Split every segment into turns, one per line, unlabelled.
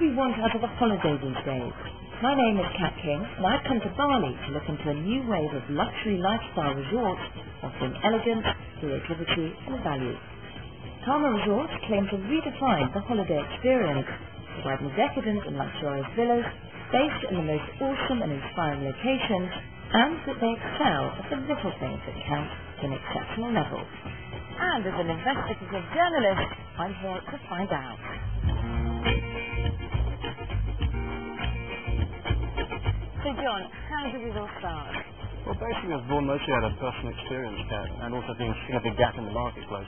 do we want out of a holiday these days? My name is Kat King, and I've come to Bali to look into a new wave of luxury lifestyle resorts offering elegance, creativity and value. Karma Resorts claim to redefine the holiday experience, providing decadent and luxurious villas based in the most awesome and inspiring locations, and that they excel at the little things that count to an exceptional level. And as an investigative journalist, I'm here to find out. So John, how did it all start?
Well, basically I was born mostly out of personal experience, Kat, and also being seeing a big gap in the marketplace.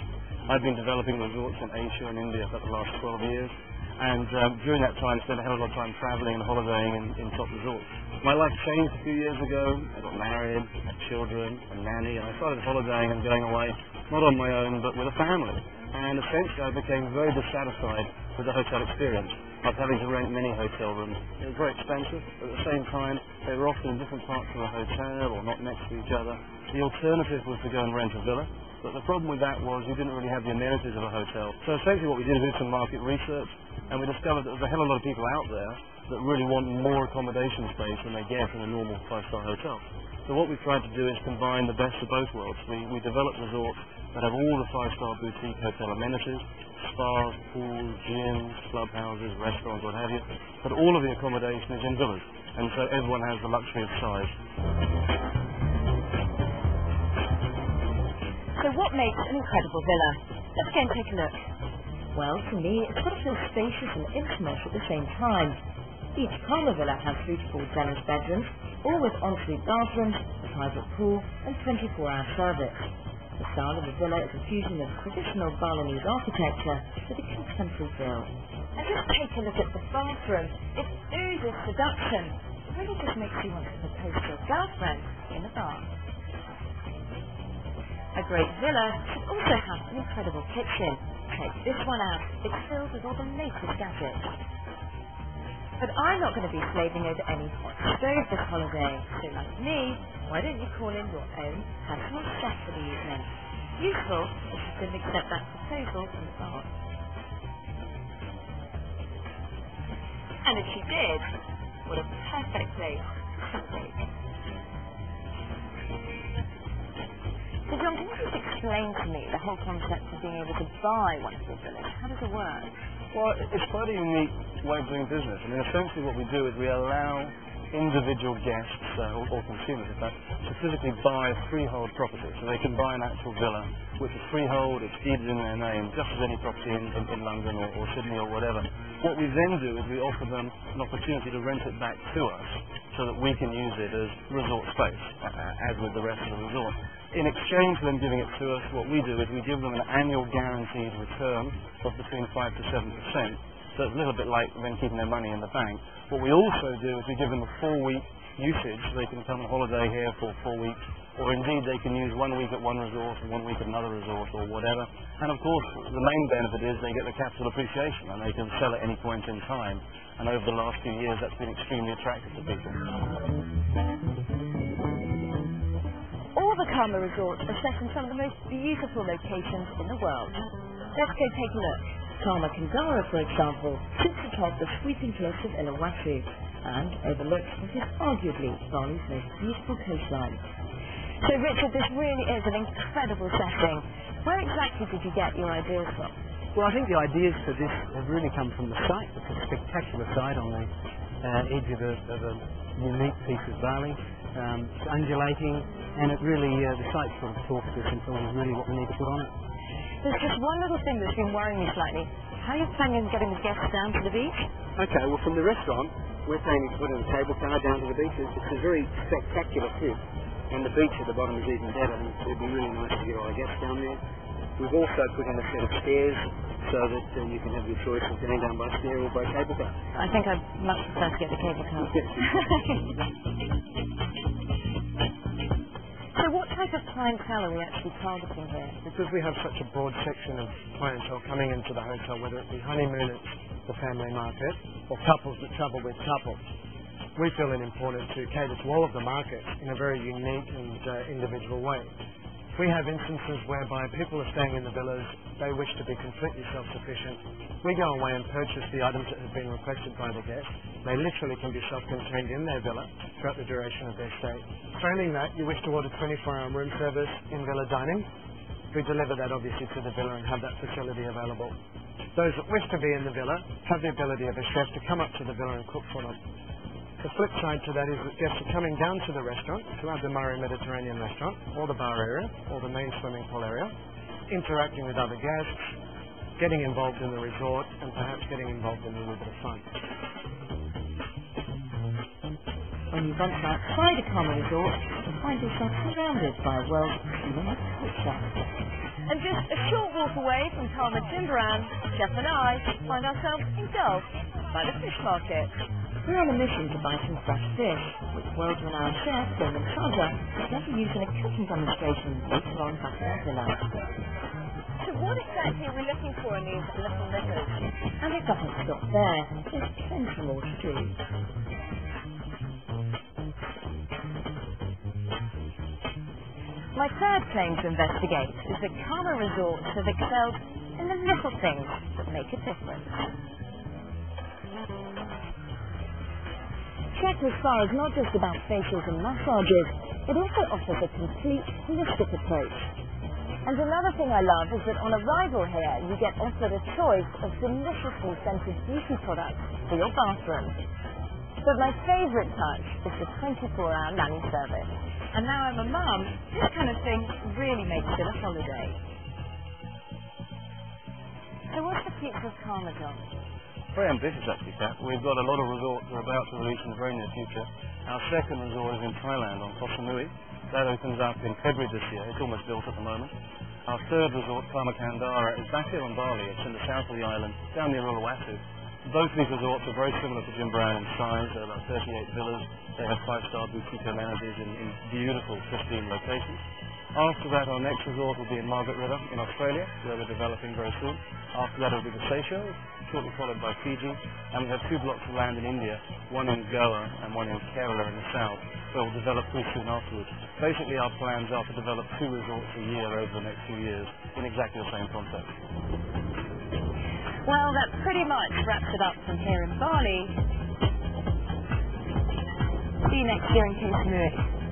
I've been developing resorts in Asia and India for the last 12 years, and during that time spent a hell of a lot of time travelling and holidaying in top resorts. My life changed a few years ago. I got married, had children, a nanny, and I started holidaying and going away, not on my own, but with a family. And essentially I became very dissatisfied with the hotel experience. I was having to rent many hotel rooms. It was very expensive, but at the same time they were often in different parts of the hotel or not next to each other. The alternative was to go and rent a villa, but the problem with that was you didn't really have the amenities of a hotel. So essentially what we did was do some market research, and we discovered that there's a hell of a lot of people out there that really want more accommodation space than they get in a normal five-star hotel. So what we've tried to do is combine the best of both worlds. We developed resorts that have all the five-star boutique hotel amenities, spas, pools, gyms, clubhouses, restaurants, what have you, but all of the accommodation is in villas, and so everyone has the luxury of size.
So what makes an incredible villa? Let's go and take a look. Well, to me, it's got to feel spacious and intimate at the same time. Each Karma villa has 3 to 4 generous bedrooms, all with ensuite bathrooms, a private pool and 24-hour service. The style of the villa is a fusion of traditional Balinese architecture with a contemporary feel. And just take a look at the bathroom. It oozes seduction. It really just makes you want to propose to your girlfriend in the bath. A great villa should also have an incredible kitchen. Check this one out. It's filled with all the latest gadgets. But I'm not going to be slaving over any hot stove this holiday. So like me, why don't you call in your own personal chef for the evening? Useful if you can accept that proposal from the start. And if she did, what a perfect place to celebrate. So John, can you just explain to me the whole concept of being able to buy one of your villas? How does it work?
Well, it's quite a unique way of doing business. I mean, essentially what we do is we allow individual guests, or consumers in fact, to physically buy a freehold property. So they can buy an actual villa, which is freehold, it's deeded in their name, just as any property in London or Sydney or whatever. What we then do is we offer them an opportunity to rent it back to us so that we can use it as resort space, as with the rest of the resort. In exchange for them giving it to us, what we do is we give them an annual guaranteed return of between 5 to 7%. So it's a little bit like them keeping their money in the bank. What we also do is we give them a 4-week usage, so they can come on holiday here for 4 weeks, or indeed they can use 1 week at one resort and 1 week at another resort or whatever. And of course the main benefit is they get the capital appreciation and they can sell at any point in time. And over the last few years that's been extremely attractive to people.
All the Karma resorts are set in some of the most beautiful locations in the world. Let's go take a look. Karma Jimbaran, for example, sits atop the sweeping cliffs of Uluwatu and overlooks what is arguably Bali's most beautiful coastline. So Richard, this really is an incredible setting. Where exactly did you get your ideas from?
Well, I think the ideas for this have really come from the site. It's a spectacular site on the edge of a unique piece of Bali. It's undulating, and it really, the site sort of talks to us and tells us really what we need to put on it.
There's just one little thing that's been worrying me slightly. How are you planning on getting the guests down to the beach?
Okay, well from the restaurant, we're planning to put in a cable car down to the beach. It's a very spectacular trip, and the beach at the bottom is even better, and it would be really nice to get all our guests down there. We've also put in a set of stairs so that you can have your choice of going down by stair or by cable car.
I think I'd much prefer to get the cable car. So what type of clientele are we actually targeting here?
Because we have such a broad section of clientele coming into the hotel, whether it be honeymooners, the family market, or couples that travel with couples, we feel it important to cater to all of the markets in a very unique and individual way. We have instances whereby people are staying in the villas, they wish to be completely self-sufficient. We go away and purchase the items that have been requested by the guests. They literally can be self-contained in their villa throughout the duration of their stay. Failing that, you wish to order 24-hour room service in villa dining. We deliver that obviously to the villa and have that facility available. Those that wish to be in the villa have the ability of a chef to come up to the villa and cook for them. The flip side to that is that guests are coming down to the restaurant, to our Murray Mediterranean restaurant, or the bar area, or the main swimming pool area, interacting with other guests, getting involved in the resort, and perhaps getting involved in a little bit of fun.
When you venture outside a Karma resort, you find yourself surrounded by a world of human culture.
And just a short walk away from Karma Jimbaran, Chef and I find ourselves engulfed by the fish market.
We're on a mission to buy some fresh fish, which world-renowned chef Damon Saja is going to use in a cooking demonstration later on back in our villa.
So what exactly are we looking for in these little litters?
And it doesn't stop there. There's plenty more to do.
My third claim to investigate is that Karma resorts have excelled in the little things that make a difference.
Checker Spa is not just about facials and massages, it also offers a complete holistic approach.
And another thing I love is that on arrival here, you get offered a choice of deliciously scented beauty products for your bathroom. But my favourite touch is the 24-hour nanny service. And now I'm a mum, this kind of thing really makes it a holiday. So what's the future of Karma, John?
Very ambitious actually, Kat. We've got a lot of resorts we're about to release in the very near future. Our second resort is in Thailand on Koh Samui. That opens up in February this year. It's almost built at the moment. Our third resort, Karma Kandara, is back here on Bali. It's in the south of the island, down near Uluwatu. Both these resorts are very similar to Jimbaran in size. They're about 38 villas. They have 5-star boutique amenities in beautiful, pristine locations. After that, our next resort will be in Margaret River in Australia, where we're developing very soon. After that, it will be the Seychelles, shortly followed by Fiji. And we have 2 blocks of land in India, one in Goa and one in Kerala in the south, where we'll develop pretty soon afterwards. Basically, our plans are to develop 2 resorts a year over the next few years in exactly the same concept.
Well, that pretty much wraps it up from here in Bali. See you next year in Koh Samui.